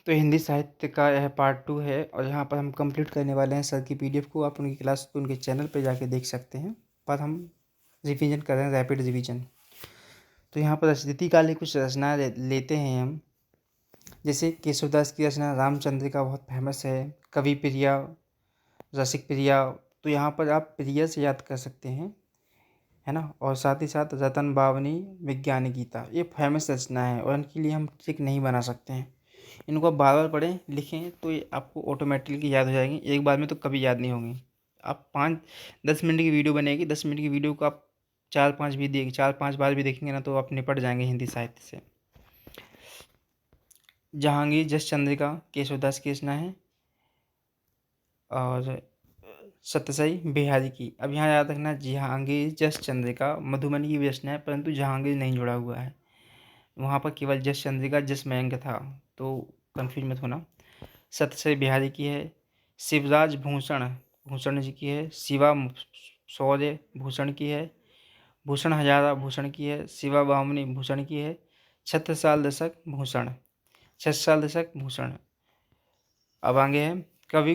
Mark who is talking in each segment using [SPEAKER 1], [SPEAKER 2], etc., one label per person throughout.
[SPEAKER 1] तो हिंदी साहित्य का यह पार्ट 2 है और यहाँ पर हम कंप्लीट करने वाले हैं सर की पीडीएफ को। आप उनकी क्लास को उनके चैनल पे जाके देख सकते हैं। पर हम रिवीजन कर रहे हैं, रैपिड रिवीजन। तो यहाँ पर स्थिति काल की कुछ रचनाएं लेते हैं हम। जैसे केशवदास की रचना रामचंद्र का बहुत फेमस है, कवि प्रिया, रसिक प्रिया। तो यहाँ पर आप प्रिया से याद कर सकते हैं, है ना। और साथ ही साथ रतन बावनी, विज्ञान गीता, ये फेमस रचना है और इनके लिए हम ट्रिक नहीं बना सकते हैं। इनको आप बार बार पढ़ें, लिखें, तो ये आपको ऑटोमेटिकली याद हो जाएंगी। एक बार में तो कभी याद नहीं होंगी। आप 5-10 मिनट की वीडियो बनेगी, 10 मिनट की वीडियो को आप 4-5 बार भी देखेंगे ना, तो आप निपट जाएंगे हिंदी साहित्य से। जहांगीर जस चंद्रिका केशवदास की रचना है और सत्यसाई बिहारी की। अब यहाँ याद रखना, जहांगीर जस चंद्रिका मधुबनी की भी रचना है, परंतु जहांगीर नहीं जुड़ा हुआ है। वहाँ पर केवल जस चंद्रिका जस मयंक था, तो कन्फ्यूज मत होना। सत्यसाई बिहारी की है। शिवराज भूषण भूषण जी की है। शिवा शौर्य भूषण की है। भूषण हजारा भूषण की है। शिवा बामनी भूषण की है। छत्रसाल दशक भूषण भूषण। अब आगे है कवि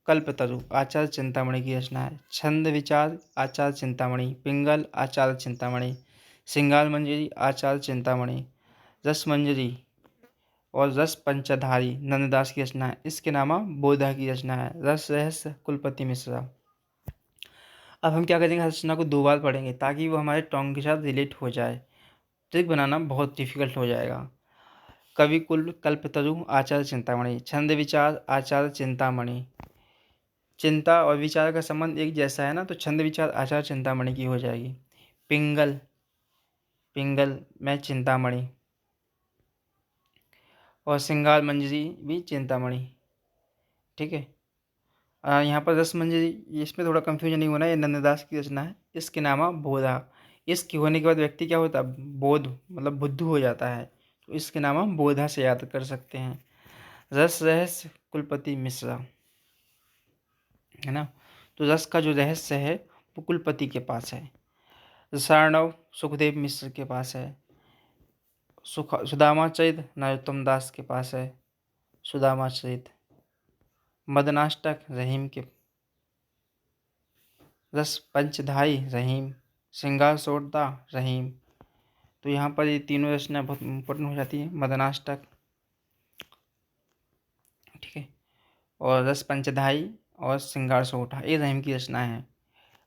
[SPEAKER 1] कल्पतरु आचार्य चिंतामणि की रचना है। छंद विचार आचार्य चिंतामणि। पिंगल आचार्य चिंतामणि। सिंगार मंजरी आचार्य चिंतामणि। रस मंजरी और रस पंचधारी नंददास की रचना है। इसके नामा बोधा की रचना है। रस रहस्य कुलपति मिश्रा। अब हम क्या करेंगे, रचना को 2 बार पढ़ेंगे ताकि वो हमारे टॉन्ग के साथ रिलेट हो जाए। ट्रिक बनाना बहुत डिफिकल्ट हो जाएगा। कवि कल्पतरु आचार्य चिंतामणि। छंद विचार आचार्य चिंतामणि। चिंता और विचार का संबंध एक जैसा है ना, तो छंद विचार आचार्य चिंतामणि की हो जाएगी। पिंगल में चिंतामणि और सिंगार मंजरी भी चिंतामणि। ठीक है। यहाँ पर रस मंजरी, इसमें थोड़ा कंफ्यूजन नहीं होना, ये नंददास की रचना है। इसके नामा बोधा। इसके होने के बाद व्यक्ति क्या होता है, बोध मतलब बुद्धू हो जाता है, तो इसके नामा बोधा से याद कर सकते हैं। रस रहस्य कुलपति मिश्रा, है ना। तो रस का जो रहस्य है वो कुलपति के पास है। रसार्णव सुखदेव मिश्र के पास है। सुदामा चरित नरोत्तम दास के पास है। सुदामा चरित। मदनाष्टक रहीम के। रस पंचधाई रहीम। श्रृंगार सोड़ता रहीम। तो यहाँ पर ये तीनों रचनाएं बहुत इंपॉर्टेंट हो जाती है। मदनाष्टक, ठीक है, और रस पंचधाई और श्रृंगार सोटा, ये रहीम की रचना है।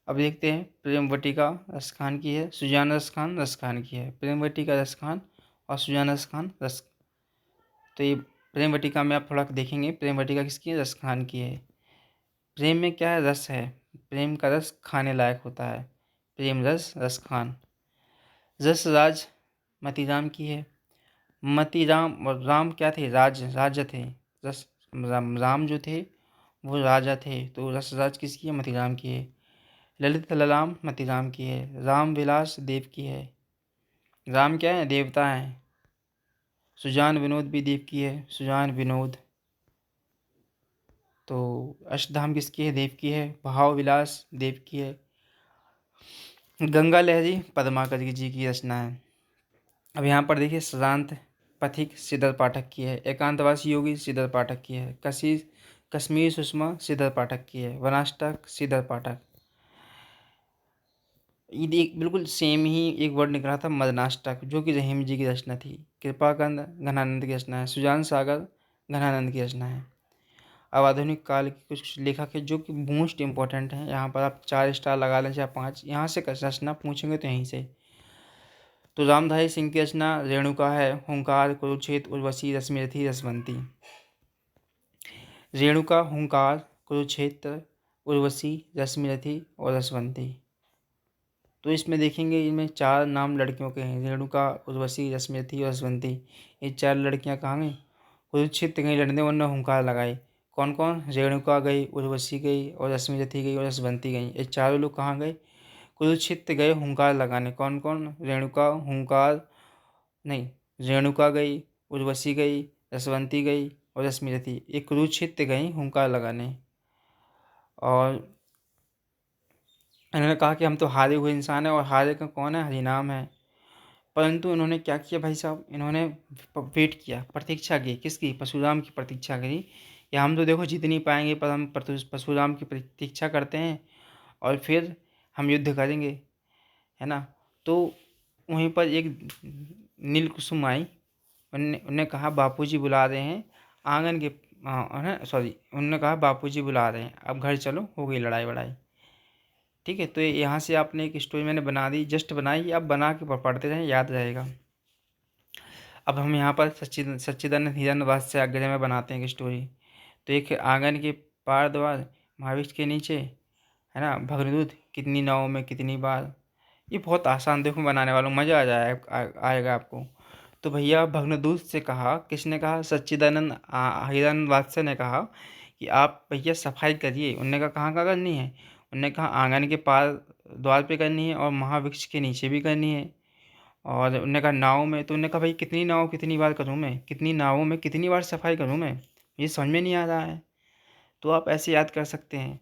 [SPEAKER 1] अब देखते हैं प्रेमवती का रसखान की है। सुजान रसखान रसखान की है। प्रेमवती का रसखान और सुजान रसखान रस। तो ये प्रेमवती का में आप थोड़ा देखेंगे, प्रेमवती का किसकी है, रसखान की है। प्रेम में क्या है, रस है। प्रेम का रस खाने लायक होता है। प्रेम रस रसखान। रस राज मतीराम की है। मतीराम और राम क्या थे, राजा थे। रस राम जो थे वो राजा थे, तो रसराज किसकी है, मतीराम की है। ललित ललाम मतीराम की है। राम विलास देव की है। राम क्या है, देवता है। सुजान विनोद भी देव की है। सुजान विनोद। तो अष्टधाम किसकी है, देव की है। भाव विलास देव की है। गंगा लहरी पद्माकर जी की रचना है। अब यहाँ पर देखिए, सदांत पथिक सिद्धार्थ पाठक की है। एकांतवासी योगी सिद्धार्थ पाठक की है। कश्मीर सुषमा सिद्धार्थ पाठक की है। वनाष्टक सिद्धार्थ पाठक। ये एक बिल्कुल सेम ही एक वर्ड निकला था, मदनाष्टक, जो कि रहीम जी की रचना थी। कृपाकंद घनानंद की रचना है। सुजान सागर घनानंद की रचना है। अब आधुनिक काल के कुछ लेखक है जो कि मोस्ट इंपॉर्टेंट हैं। यहाँ पर आप 4 स्टार लगा लें, चाहे 5, यहाँ से रचना पूछेंगे तो यहीं से। तो रामधारी सिंह की रचना रेणुका है। हुंकार कुरुक्षेत्र उर्वशी रश्मिरथी रसवंती। रेणुका, हुंकार, कुरुक्षेत्र, उर्वशी, रश्मिरथी और रसवंती। तो इसमें देखेंगे, इनमें 4 नाम लड़कियों के हैं। रेणुका, उर्वशी, रश्मिरथी और रसवंती। ये 4 लड़कियां कहाँ गई, कुरुक्षेत्र गई लड़ने, वरना हुंकार लगाई। कौन कौन, रेणुका गई, उर्वशी गई और रश्मिरथी गई और रसवंती गई। ये 4 लोग कहाँ गए, कुरुक्षेत्र गए हुंकार लगाने। कौन कौन, रेणुका, हुंकार नहीं, रेणुका गई, उर्वशी गई, रसवंती गई और रश्मिरथी। ये कुरुक्षेत्र गई हुंकार लगाने। और इन्होंने कहा कि हम तो हारे हुए इंसान हैं, और हारे का कौन है, हरिनाम है। परंतु इन्होंने क्या किया भाई साहब, इन्होंने वेट किया, प्रतीक्षा की, किसकी, परशुराम की प्रतीक्षा करी। या हम तो देखो जीत नहीं पाएंगे, पर हम परशुराम की प्रतीक्षा करते हैं और फिर हम युद्ध करेंगे, है ना। तो वहीं पर एक नील कुसुम आई, उनने कहा बापूजी बुला रहे हैं आंगन के, है सॉरी, उन्होंने कहा बापूजी बुला रहे हैं, अब घर चलो, हो गई लड़ाई वड़ाई। ठीक है, तो यहाँ से आपने एक स्टोरी मैंने बना दी, जस्ट बनाई, आप बना के पढ़ते रहें, याद रहेगा। अब हम यहाँ पर सच्चिदानंद हिरण्यवास से आग्रह में बनाते हैं एक स्टोरी। तो एक आंगन के पार द्वार, महाविष्ट के नीचे, है ना, भगनीदूत कितनी नावों में कितनी बार। ये बहुत आसान, देखो बनाने वालों मज़ा आ जाए आएगा आपको। तो भैया भगनीदूत से कहा, किसने कहा, सच्चिदानंद हिरण्यवास ने कहा कि आप भैया सफाई करिए। उनने कहा कहाँ कहाँ करनी है, उनने कहा आंगन के पार द्वार पे करनी है और महावृक्ष के नीचे भी करनी है। और उन्होंने कहा नाव में, तो उन्होंने कहा भाई कितनी नाव कितनी बार करूँ मैं, कितनी नावों में कितनी बार सफाई करूँ मैं, ये समझ में नहीं आ रहा है। तो आप ऐसे याद कर सकते हैं,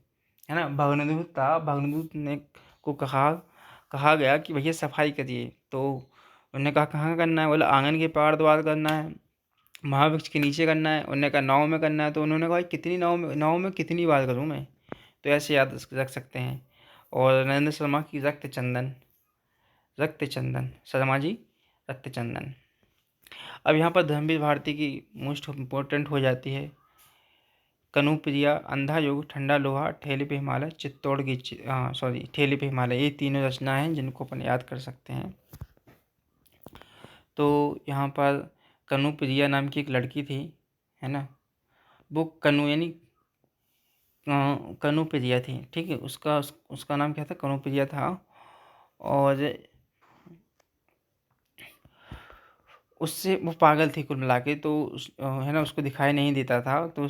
[SPEAKER 1] है ना। भगनीदूत था, भगनीदूत ने को कहा गया कि भैया सफाई करिए। तो उन्होंने कहा कहाँ करना है, बोला आंगन के पार द्वार करना है, महावृक्ष के नीचे करना है। उन्होंने कहा नाव में करना है। तो उन्होंने कहा भाई कितनी नाव में कितनी बार करूँ मैं। तो ऐसे याद रख सकते हैं। और नरेंद्र शर्मा की रक्त चंदन शर्मा जी, रक्त चंदन। अब यहाँ पर धर्मवीर भारती की मोस्ट इम्पोर्टेंट हो जाती है, कनुप्रिया, अंधा युग, ठंडा लोहा, ठेले पे हिमालय, चित्तौड़ की सॉरी ठेले पे हिमालय, ये तीनों रचना हैं जिनको अपन याद कर सकते हैं। तो यहाँ पर कनुप्रिया नाम की एक लड़की थी, है ना, वो कनु यानी कनुप्रिया थी, ठीक है, उसका नाम क्या था, कनुप्रिया था। और उससे वो पागल थी कुल मिला के। तो है ना, उसको दिखाई नहीं देता था। तो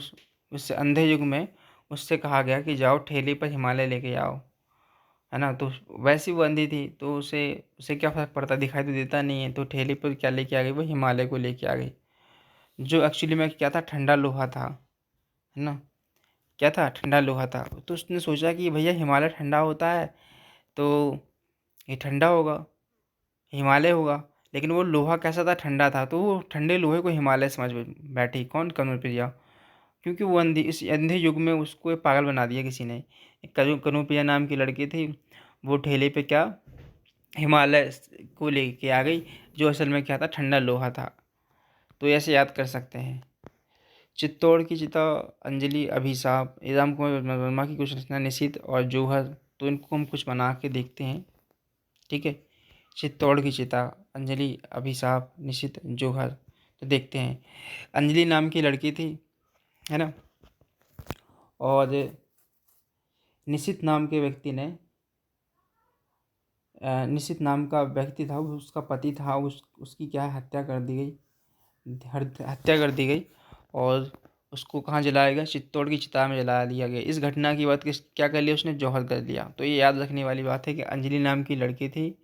[SPEAKER 1] उससे अंधे युग में उससे कहा गया कि जाओ ठेले पर हिमालय लेके आओ, है ना। तो वैसे वो अंधी थी, तो उसे उसे क्या फर्क पड़ता, दिखाई तो देता नहीं है। तो ठेले पर क्या लेके आ गई, वो हिमालय को लेके आ गई, जो एक्चुअली में क्या था, ठंडा लोहा था, है ना। क्या था, ठंडा लोहा था। तो उसने सोचा कि भैया हिमालय ठंडा होता है, तो ये ठंडा होगा, हिमालय होगा। लेकिन वो लोहा कैसा था, ठंडा था। तो वो ठंडे लोहे को हिमालय समझ बैठी, कौन, कनुप्रिया। क्योंकि वो इस अंधे युग में उसको एक पागल बना दिया किसी ने। कनुप्रिया नाम की लड़की थी, वो ठेले पे क्या, हिमालय को लेके आ गई, जो असल में क्या था, ठंडा लोहा था। तो ऐसे याद कर सकते हैं। चित्तौड़ की चिता, अंजलि, अभिशाप, ये राम कुमार वर्मा की कुछ रचना, निशीथ और जौहर। तो इनको हम कुछ बना के देखते हैं, ठीक है। चित्तौड़ की चिता, अंजलि, अभिशाप, निशीथ, जौहर। तो देखते हैं। अंजलि नाम की लड़की थी, है ना, और निशीथ नाम के व्यक्ति ने निशीथ नाम का व्यक्ति था, वो उसका पति था, उसकी क्या है, हत्या कर दी गई, हत्या कर दी गई। और उसको कहाँ जलाया गया, चित्तौड़ की चिता में जला दिया गया। इस घटना की बात क्या कर लिया उसने, जौहर कर दिया। तो ये याद रखने वाली बात है कि अंजलि नाम की लड़की थी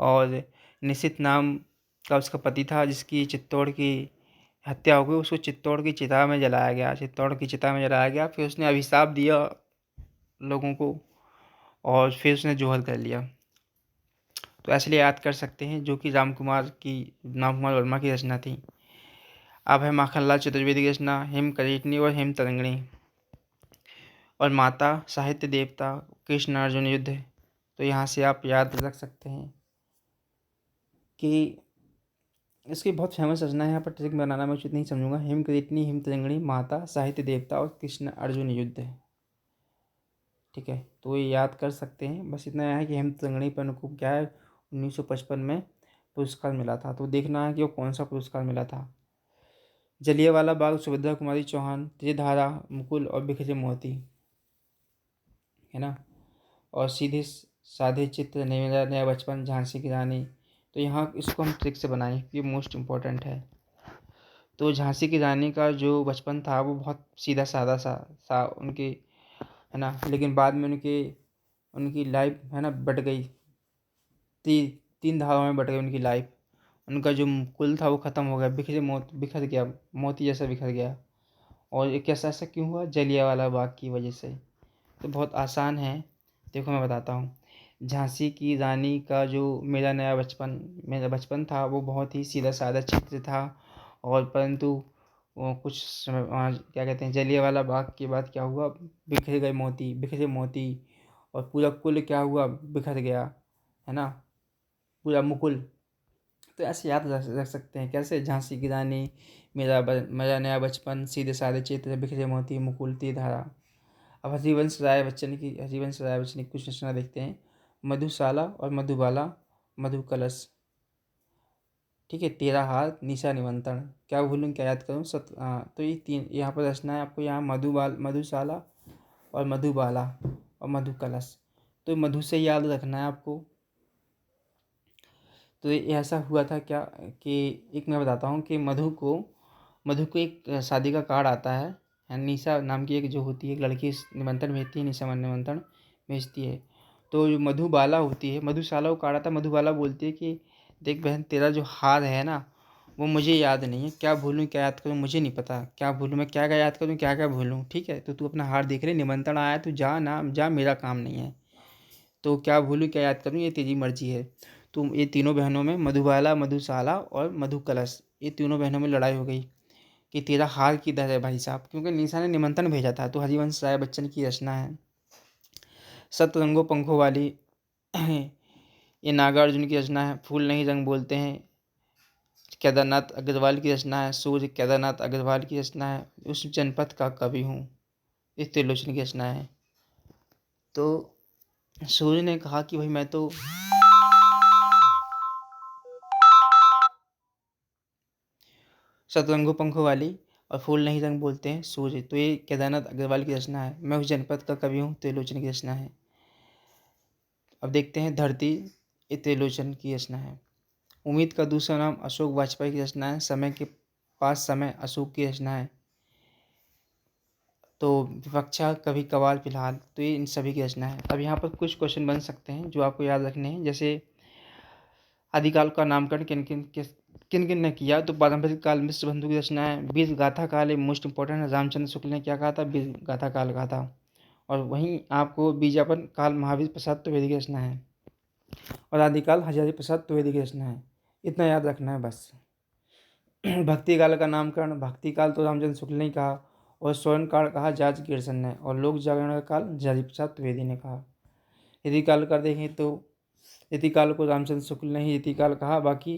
[SPEAKER 1] और निशित नाम का उसका पति था, जिसकी चित्तौड़ की हत्या हो गई। उसको चित्तौड़ की चिता में जलाया गया, चित्तौड़ की चिता में जलाया गया। फिर उसने अभिशाप दिया लोगों को और फिर उसने जौहर कर लिया। तो ऐसे लिए याद कर सकते हैं, जो कि राम कुमार वर्मा की रचना थी। अब है माखनलाल चतुर्वेदी की रचना, हिम करीटनी और हिम तरंगणी। और माता साहित्य देवता, कृष्ण अर्जुन युद्ध। तो यहाँ से आप याद रख सकते हैं कि इसकी बहुत फेमस रचना है। यहाँ पर ट्रिक बनाना मैं उचित नहीं समझूंगा। हिम करीटनी, हिम तरंगणी, माता साहित्य देवता और कृष्ण अर्जुन युद्ध, ठीक है। तो ये याद कर सकते हैं। बस इतना है कि हिम तरंगणी पर उनको क्या है, 1955 में पुरस्कार मिला था। तो देखना है कि वो कौन सा पुरस्कार मिला था। जलियांवाला बाग, सुभद्रा कुमारी चौहान, त्रिधारा, मुकुल और बिखरे मोती, है ना। और सीधे साधे चित्र, मेरा नया बचपन, झांसी की रानी। तो यहाँ इसको हम ट्रिक से बनाएं, ये मोस्ट इम्पोर्टेंट है। तो झांसी की रानी का जो बचपन था वो बहुत सीधा साधा सा उनकी, है ना। लेकिन बाद में उनकी लाइफ, है ना, बट गई, तीन धाराओं में बट गई उनकी लाइफ। उनका जो कुल था वो ख़त्म हो गया, बिखर गया, मोती जैसा बिखर गया। और ये कैसा, ऐसा क्यों हुआ, जलियांवाला बाग की वजह से। तो बहुत आसान है, देखो मैं बताता हूँ। झांसी की रानी का जो मेरा बचपन था वो बहुत ही सीधा-सादा चित्र था। और परंतु वो कुछ समय क्या कहते हैं, जलियांवाला बाग के बाद क्या हुआ, बिखरे मोती और पूरा कुल क्या हुआ, बिखर गया, है ना? पूरा मुकुल। तो ऐसे याद रख रख सकते हैं कैसे, झांसी की रानी, मेरा नया बचपन, सीधे साधे चित्र, बिखरे मोती, मुकुलती धारा। अब हरिवंश राय बच्चन की कुछ रचना देखते हैं। मधुशाला और मधुबाला, मधु कलश, ठीक है, तेरा हाथ, निशा निमंत्रण, क्या भूलूं क्या याद करूं, तो ये तीन यहाँ पर रचना है आपको, यहाँ मधुशाला और मधुबाला और मधु कलश। तो मधु से याद रखना है आपको। तो ये ऐसा हुआ था क्या कि एक मैं बताता हूँ कि मधु को एक शादी का कार्ड आता है, निशा नाम की एक जो होती है एक लड़की निमंत्रण भेजती है, निशा मन निमंत्रण भेजती है। तो जो मधुबाला होती है, मधुशाला को कार्ड आता है, मधुबाला बोलती है कि देख बहन, तेरा जो हार है ना वो मुझे याद नहीं है, क्या भूलूं क्या याद करूं मुझे नहीं पता, क्या भूलूं मैं, क्या क्या याद करूं क्या क्या भूलूं, ठीक है, तो तू अपना हार देख रहे, निमंत्रण आया तू जा ना जा, मेरा काम नहीं है। तो क्या भूलूं क्या याद करूं, ये तेरी मर्जी है। तो ये तीनों बहनों में, मधुबाला, मधुशाला और मधु कलश, ये तीनों बहनों में लड़ाई हो गई कि तेरा हार किधर है भाई साहब, क्योंकि निशा ने निमंत्रण भेजा था। तो हरिवंश राय बच्चन की रचना है। सतरंगों पंखों वाली, ये नागार्जुन की रचना है। फूल नहीं रंग बोलते हैं, केदारनाथ अग्रवाल की रचना है। सूर्य, केदारनाथ अग्रवाल की रचना है। उस जनपद का कवि हूँ, इस त्रिलोचन की रचना है। तो सूर्य ने कहा कि भाई मैं तो सतरंगों पंखों वाली और फूल नहीं रंग बोलते हैं सूर्य, तो ये केदारनाथ अग्रवाल की रचना है। मैं उस जनपद का कवि हूँ, त्रिलोचन की रचना है। अब देखते हैं धरती, ये त्रिलोचन की रचना है। उम्मीद का दूसरा नाम अशोक वाजपेयी की रचना है। समय के पास समय, अशोक की रचना है। तो विवक्षा, कभी कभार, फिलहाल, तो ये इन सभी की रचना है। अब यहाँ पर कुछ क्वेश्चन बन सकते हैं जो आपको याद रखने हैं, जैसे आदिकाल का नामकरण किन किन ने किया, तो पारंपरिक काल मिश्र बंधु की रचना है। बीज गाथा काल, मोस्ट इंपॉर्टेंट है, रामचंद्र शुक्ल ने क्या कहा था, बीज गाथा काल कहा था। और वहीं आपको बीजापन काल महावीर प्रसाद द्विवेदी की रचना है। और आदिकाल हजारी प्रसाद द्विवेदी की रचना है। इतना याद रखना है बस। भक्ति काल का नामकरण, भक्ति काल तो रामचंद्र शुक्ल ने कहा, और स्वर्ण काल कहा जॉर्ज गिरसन ने, और लोक जागरण का काल हजारी प्रसाद द्विवेदी ने कहा। यदि काल कर देखें तो यति काल को रामचंद्र शुक्ल ने ही यति काल कहा, बाकी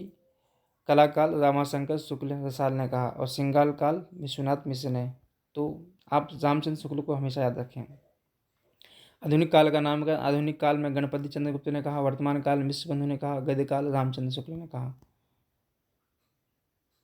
[SPEAKER 1] कला काल रामाशंकर शुक्ल रसाल ने कहा, और सिंगाल काल विश्वनाथ मिश्र ने। तो आप रामचंद्र शुक्ल को हमेशा याद रखें। आधुनिक काल का नामकरण, आधुनिक काल में गणपति चंद्र गुप्त ने कहा, वर्तमान काल मिश्र बंधु ने कहा, गद्य काल रामचंद्र शुक्ल ने कहा।